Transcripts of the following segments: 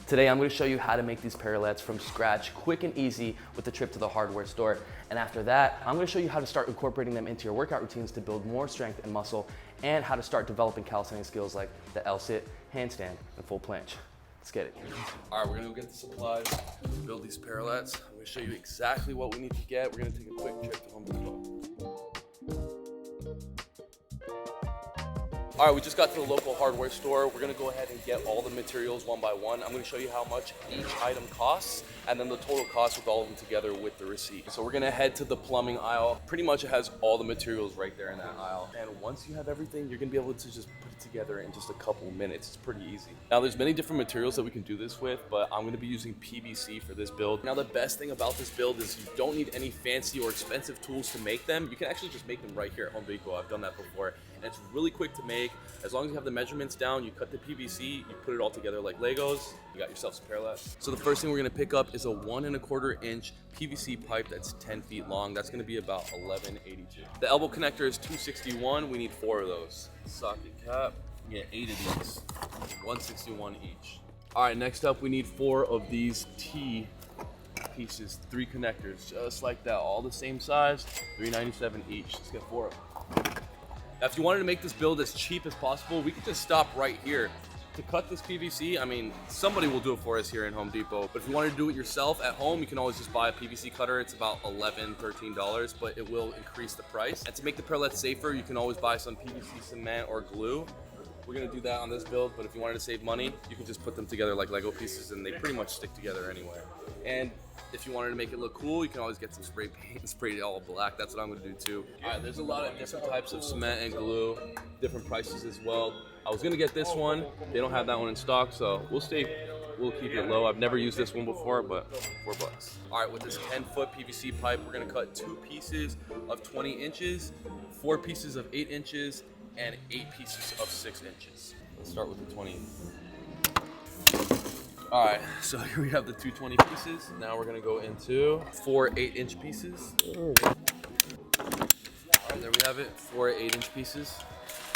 Today I'm going to show you how to make these parallettes from scratch, quick and easy with a trip to the hardware store. And after that, I'm going to show you how to start incorporating them into your workout routines to build more strength and muscle, and how to start developing calisthenics skills like the L-sit, handstand, and full planche. Let's get it. All right, we're gonna go get the supplies to build these parallettes. I'm gonna show you exactly what we need to get. We're gonna take a quick trip to Home Depot. All right, we just got to the local hardware store. We're gonna go ahead and get all the materials one by one. I'm gonna show you how much each item costs, and then the total cost with all of them together with the receipt. So we're gonna head to the plumbing aisle. Pretty much it has all the materials right there in that aisle. And once you have everything, you're gonna be able to just put it together in just a couple minutes. It's pretty easy. Now there's many different materials that we can do this with, but I'm gonna be using PVC for this build. Now the best thing about this build is you don't need any fancy or expensive tools to make them. You can actually just make them right here at Home Depot. I've done that before. And it's really quick to make. As long as you have the measurements down, you cut the PVC, you put it all together like Legos, you got yourself some parallettes. So the first thing we're gonna pick up is a 1 1/4 inch PVC pipe that's 10 feet long. That's gonna be about 1182. The elbow connector is 261, we need 4 of those. Socket cap, you get 8 of these, 161 each. All right, next up we need 4 of these T pieces, 3 connectors, just like that, all the same size, 397 each. Let's get 4 of them. Now, if you wanted to make this build as cheap as possible, we could just stop right here. To cut this PVC, I mean, somebody will do it for us here in Home Depot. But if you wanted to do it yourself at home, you can always just buy a PVC cutter. It's about $11, $13, but it will increase the price. And to make the parallettes safer, you can always buy some PVC cement or glue. We're gonna do that on this build, but if you wanted to save money, you can just put them together like Lego pieces and they pretty much stick together anyway. And if you wanted to make it look cool, you can always get some spray paint and spray it all black. That's what I'm gonna do too. All right, there's a lot of different types of cement and glue, different prices as well. I was gonna get this one. They don't have that one in stock, so we'll keep it low. I've never used this one before, but $4. All right, with this 10-foot PVC pipe, we're gonna cut 2 pieces of 20 inches, 4 pieces of 8 inches, and 8 pieces of 6 inches. Let's start with the 20. All right, so here we have the 2 20 pieces. Now we're gonna go into 4 8-inch pieces. All right, there we have it, 4 8-inch pieces. All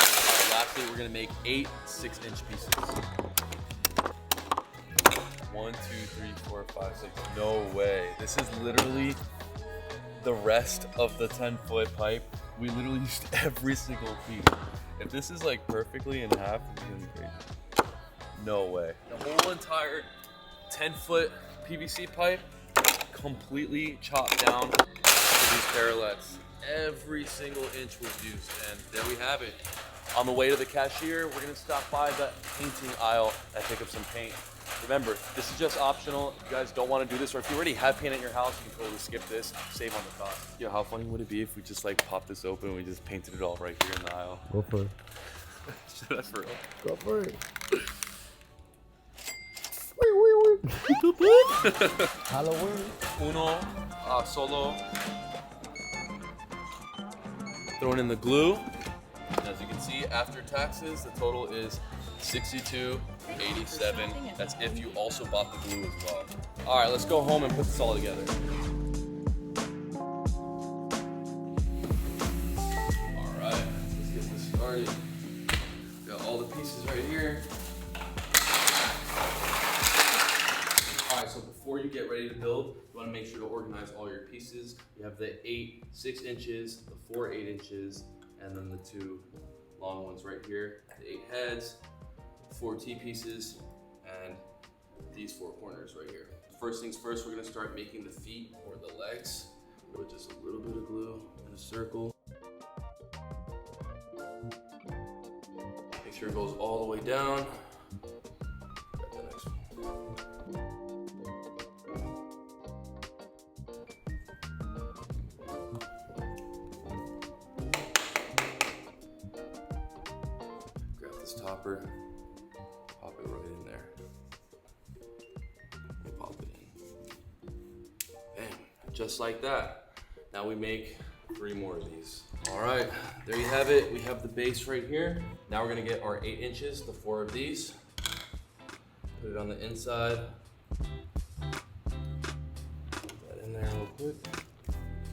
right, lastly, we're gonna make 8 6-inch pieces. 1 2 3 4 5 6. No way. This is literally the rest of the 10-foot pipe. We literally used every single piece. If this is like perfectly in half, it's gonna be crazy. No way. The whole entire 10-foot PVC pipe completely chopped down for these parallettes. Every single inch was used, and there we have it. On the way to the cashier, we're gonna stop by the painting aisle and pick up some paint. Remember, this is just optional. If you guys don't want to do this, or if you already have paint at your house, you can totally skip this, save on the cost. Yo, how funny would it be if we just like popped this open and we just painted it all right here in the aisle? Go for it. Should I for real? Go for it. Halloween. Uno, solo. Throwing in the glue. And as you can see, after taxes, the total is $62.87. That's if you also bought the glue as well. All right, let's go home and put this all together. All right, let's get this started. Got all the pieces right here. All right, so before you get ready to build, you want to make sure to organize all your pieces. You have the 8 6 inches, the 4 8 inches, and then the 2 long ones right here, the 8 heads, 4 T-pieces, and these 4 corners right here. First things first, we're gonna start making the feet or the legs with just a little bit of glue in a circle. Make sure it goes all the way down. Grab the next one. Grab this topper. Pop it right in there. And pop it in. Bam, just like that. Now we make 3 more of these. All right, there you have it. We have the base right here. Now we're gonna get our 8 inches, the 4 of these. Put it on the inside. Put that in there real quick.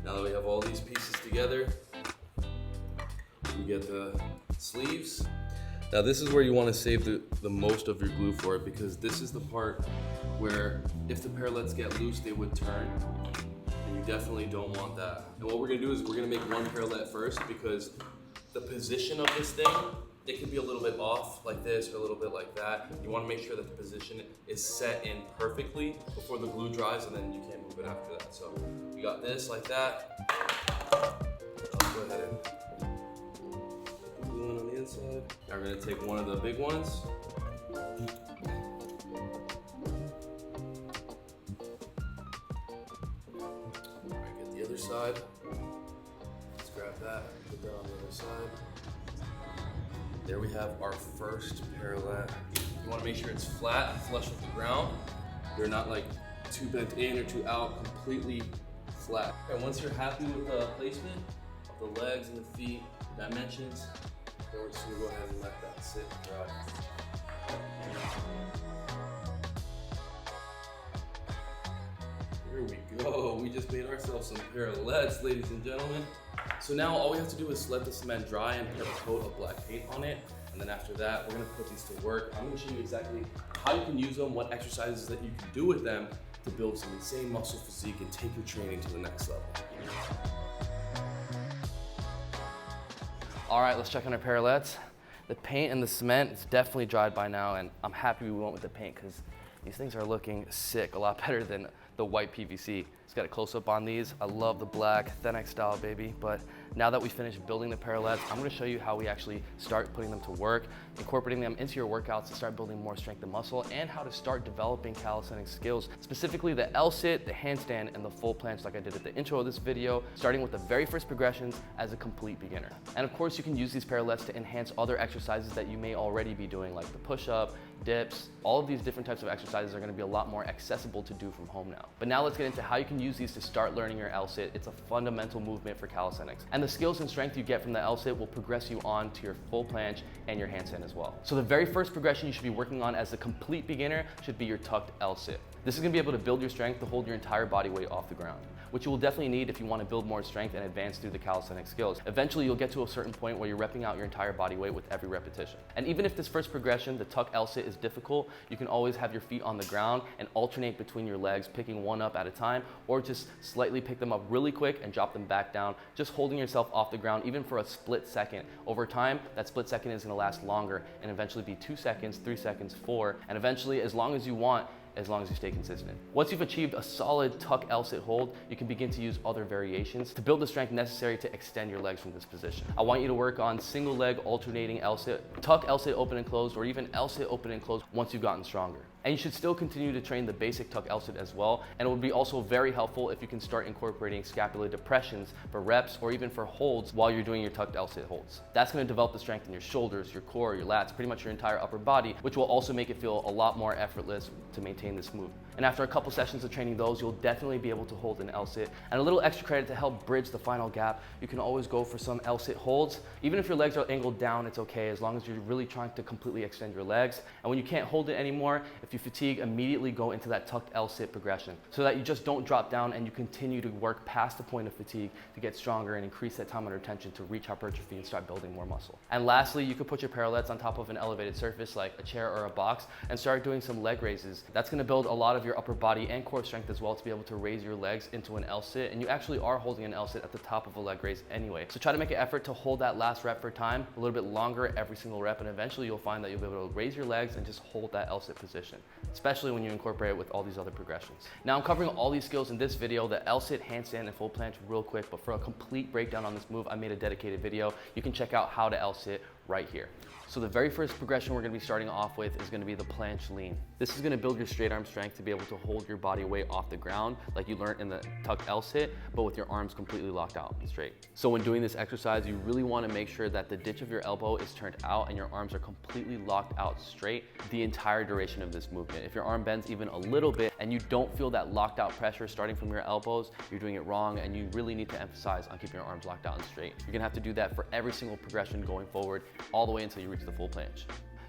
Now that we have all these pieces together, we get the sleeves. Now this is where you want to save the most of your glue for it, because this is the part where if the parallettes get loose, they would turn. And you definitely don't want that. And what we're gonna do is we're gonna make one parallette first, because the position of this thing, it can be a little bit off like this or a little bit like that. You wanna make sure that the position is set in perfectly before the glue dries, and then you can't move it after that. So you got this like that. I'll go ahead and glue it on the inside. Now we're gonna take one of the big ones. Get the other side. Let's grab that, put that on the other side. There we have our first parallette. You wanna make sure it's flat and flush with the ground. They're not like too bent in or too out, completely flat. And once you're happy with the placement of the legs and the feet, dimensions, then we're just gonna go ahead and let that sit and dry. Here we go. We just made ourselves some parallettes, ladies and gentlemen. So now all we have to do is let the cement dry and put a coat of black paint on it. And then after that, we're gonna put these to work. I'm gonna show you exactly how you can use them, what exercises that you can do with them to build some insane muscle physique and take your training to the next level. All right, let's check on our parallettes. The paint and the cement is definitely dried by now, and I'm happy we went with the paint because these things are looking sick, a lot better than the white PVC. Let's get a close-up on these. I love the black Thenx style, baby. But now that we finished building the parallettes, I'm gonna show you how we actually start putting them to work, incorporating them into your workouts to start building more strength and muscle, and how to start developing calisthenics skills, specifically the L-sit, the handstand, and the full planche like I did at the intro of this video, starting with the very first progressions as a complete beginner. And of course, you can use these parallettes to enhance other exercises that you may already be doing, like the push-up, dips. All of these different types of exercises are gonna be a lot more accessible to do from home now. But now let's get into how you can use these to start learning your L-sit. It's a fundamental movement for calisthenics. And the skills and strength you get from the L-sit will progress you on to your full planche and your handstand as well. So the very first progression you should be working on as a complete beginner should be your tucked L-sit. This is gonna be able to build your strength to hold your entire body weight off the ground, which you will definitely need if you want to build more strength and advance through the calisthenics skills. Eventually, you'll get to a certain point where you're repping out your entire body weight with every repetition. And even if this first progression, the tuck L-sit, is difficult, you can always have your feet on the ground and alternate between your legs, picking one up at a time, or just slightly pick them up really quick and drop them back down, just holding yourself off the ground, even for a split second. Over time, that split second is gonna last longer and eventually be 2 seconds, 3 seconds, 4, and eventually, as long as you want, as long as you stay consistent. Once you've achieved a solid tuck L-sit hold, you can begin to use other variations to build the strength necessary to extend your legs from this position. I want you to work on single leg alternating L-sit, tuck L-sit open and closed, or even L-sit open and closed once you've gotten stronger. And you should still continue to train the basic tuck L-sit as well. And it would be also very helpful if you can start incorporating scapular depressions for reps or even for holds while you're doing your tucked L-sit holds. That's gonna develop the strength in your shoulders, your core, your lats, pretty much your entire upper body, which will also make it feel a lot more effortless to maintain this move. And after a couple sessions of training those, you'll definitely be able to hold an L-sit. And a little extra credit to help bridge the final gap, you can always go for some L-sit holds. Even if your legs are angled down, it's okay, as long as you're really trying to completely extend your legs. And when you can't hold it anymore, if you fatigue, immediately go into that tucked L-sit progression so that you just don't drop down and you continue to work past the point of fatigue to get stronger and increase that time under tension to reach hypertrophy and start building more muscle. And lastly, you could put your parallettes on top of an elevated surface like a chair or a box and start doing some leg raises. That's gonna build a lot of your upper body and core strength as well to be able to raise your legs into an L-sit, and you actually are holding an L-sit at the top of a leg raise anyway. So try to make an effort to hold that last rep for time a little bit longer every single rep, and eventually you'll find that you'll be able to raise your legs and just hold that L-sit position, especially when you incorporate it with all these other progressions. Now I'm covering all these skills in this video, the L-sit, handstand, and full planche real quick, but for a complete breakdown on this move, I made a dedicated video. You can check out how to L-sit right here. So the very first progression we're gonna be starting off with is gonna be the planche lean. This is gonna build your straight arm strength to be able to hold your body weight off the ground like you learned in the tuck L-sit, but with your arms completely locked out and straight. So when doing this exercise, you really wanna make sure that the ditch of your elbow is turned out and your arms are completely locked out straight the entire duration of this movement. If your arm bends even a little bit and you don't feel that locked out pressure starting from your elbows, you're doing it wrong, and you really need to emphasize on keeping your arms locked out and straight. You're gonna have to do that for every single progression going forward, all the way until you reach the full planche.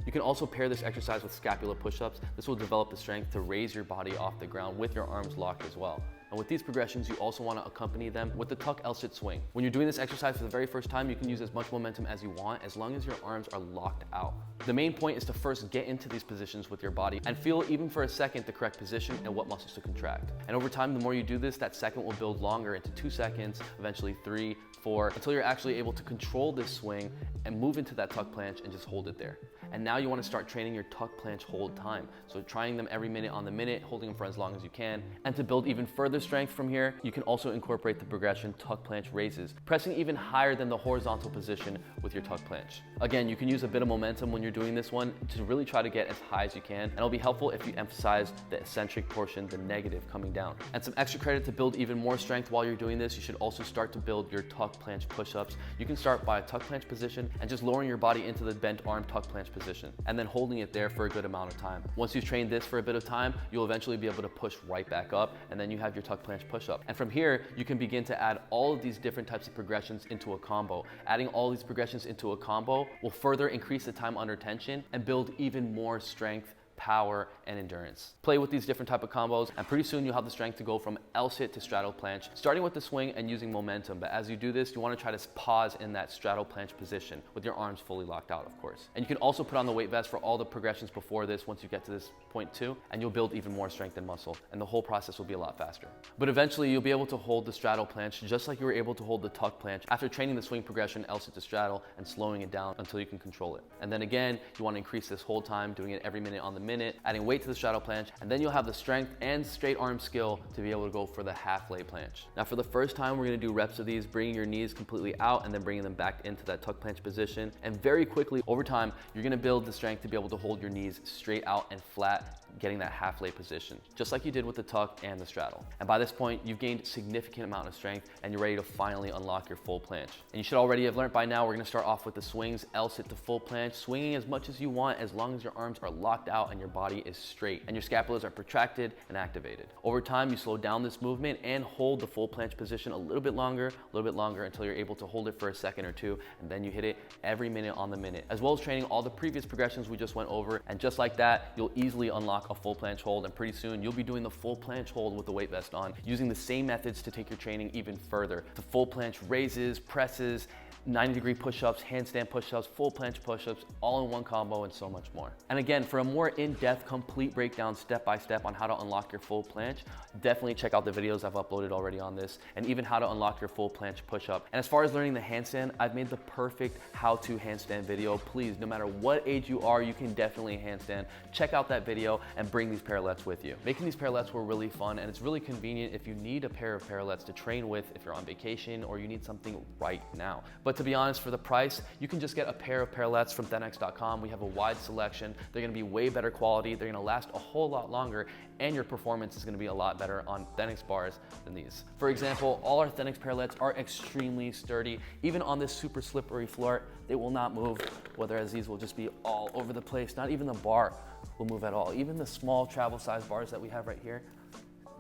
You can also pair this exercise with scapula push-ups. This will develop the strength to raise your body off the ground with your arms locked as well. And with these progressions, you also want to accompany them with the tuck L-sit swing. When you're doing this exercise for the very first time, you can use as much momentum as you want as long as your arms are locked out. The main point is to first get into these positions with your body and feel even for a second the correct position and what muscles to contract. And over time, the more you do this, that second will build longer into 2 seconds, eventually 3, 4, until you're actually able to control this swing and move into that tuck planche and just hold it there. And now you want to start training your tuck planche hold time. So trying them every minute on the minute, holding them for as long as you can. And to build even further strength from here, you can also incorporate the progression tuck planche raises, pressing even higher than the horizontal position with your tuck planche. Again, you can use a bit of momentum when you're doing this one to really try to get as high as you can. And it'll be helpful if you emphasize the eccentric portion, the negative coming down. And some extra credit to build even more strength while you're doing this, you should also start to build your tuck planche push-ups. You can start by a tuck planche position and just lowering your body into the bent arm tuck planche position, and then holding it there for a good amount of time. Once you've trained this for a bit of time, you'll eventually be able to push right back up, and then you have your tuck planche push-up. And from here, you can begin to add all of these different types of progressions into a combo. Adding all these progressions into a combo will further increase the time under tension and build even more strength, power, and endurance. Play with these different type of combos, and pretty soon you'll have the strength to go from L-sit to straddle planche, starting with the swing and using momentum. But as you do this, you want to try to pause in that straddle planche position with your arms fully locked out, of course. And you can also put on the weight vest for all the progressions before this once you get to this point too, and you'll build even more strength and muscle, and the whole process will be a lot faster. But eventually you'll be able to hold the straddle planche just like you were able to hold the tuck planche after training the swing progression L-sit to straddle and slowing it down until you can control it. And then again, you want to increase this hold time, doing it every minute on the minute, adding weight to the straddle planche, and then you'll have the strength and straight arm skill to be able to go for the half lay planche. Now for the first time, we're gonna do reps of these, bringing your knees completely out and then bringing them back into that tuck planche position. And very quickly over time, you're gonna build the strength to be able to hold your knees straight out and flat, getting that half lay position, just like you did with the tuck and the straddle. And by this point, you've gained a significant amount of strength and you're ready to finally unlock your full planche. And you should already have learned by now, we're gonna start off with the swings, L-sit to full planche, swinging as much as you want as long as your arms are locked out and your body is straight and your scapulas are protracted and activated. Over time, you slow down this movement and hold the full planche position a little bit longer until you're able to hold it for a second or two, and then you hit it every minute on the minute, as well as training all the previous progressions we just went over. And just like that, you'll easily unlock a full planche hold, and pretty soon you'll be doing the full planche hold with the weight vest on, using the same methods to take your training even further. The full planche raises, presses, 90-degree push-ups, handstand push-ups, full planche push-ups, all in one combo, and so much more. And again, for a more in-depth, complete breakdown step-by-step on how to unlock your full planche, definitely check out the videos I've uploaded already on this, and even how to unlock your full planche push-up. And as far as learning the handstand, I've made the perfect how-to handstand video. Please, no matter what age you are, you can definitely handstand. Check out that video and bring these parallettes with you. Making these parallettes were really fun, and it's really convenient if you need a pair of parallettes to train with if you're on vacation or you need something right now. But to be honest, for the price, you can just get a pair of parallettes from thenx.com. We have a wide selection. They're gonna be way better quality. They're gonna last a whole lot longer, and your performance is gonna be a lot better on Thenx bars than these. For example, all our Thenx parallettes are extremely sturdy. Even on this super slippery floor, they will not move, whereas these will just be all over the place. Not even the bar will move at all. Even the small travel size bars that we have right here,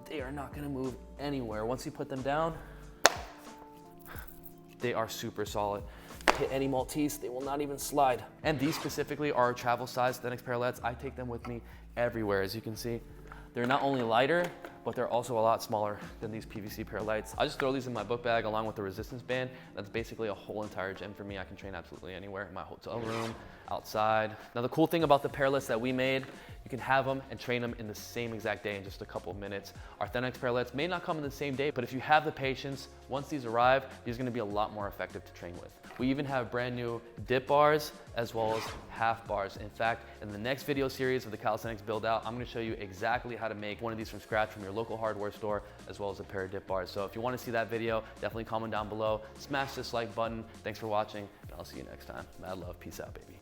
they are not gonna move anywhere. Once you put them down, they are super solid. Hit any Maltese, they will not even slide. And these specifically are travel size Thenx parallettes. I take them with me everywhere. As you can see, they're not only lighter, but they're also a lot smaller than these PVC parallettes. I just throw these in my book bag along with the resistance band. That's basically a whole entire gym for me. I can train absolutely anywhere, in my hotel room, outside. Now the cool thing about the parallettes that we made, you can have them and train them in the same exact day in just a couple of minutes. Our Thenx parallettes may not come in the same day, but if you have the patience, once these arrive, these are gonna be a lot more effective to train with. We even have brand new dip bars as well as half bars. In fact, in the next video series of the calisthenics build out, I'm gonna show you exactly how to make one of these from scratch from your local hardware store, as well as a pair of dip bars. So if you wanna see that video, definitely comment down below, smash this like button. Thanks for watching, and I'll see you next time. Mad love, peace out, baby.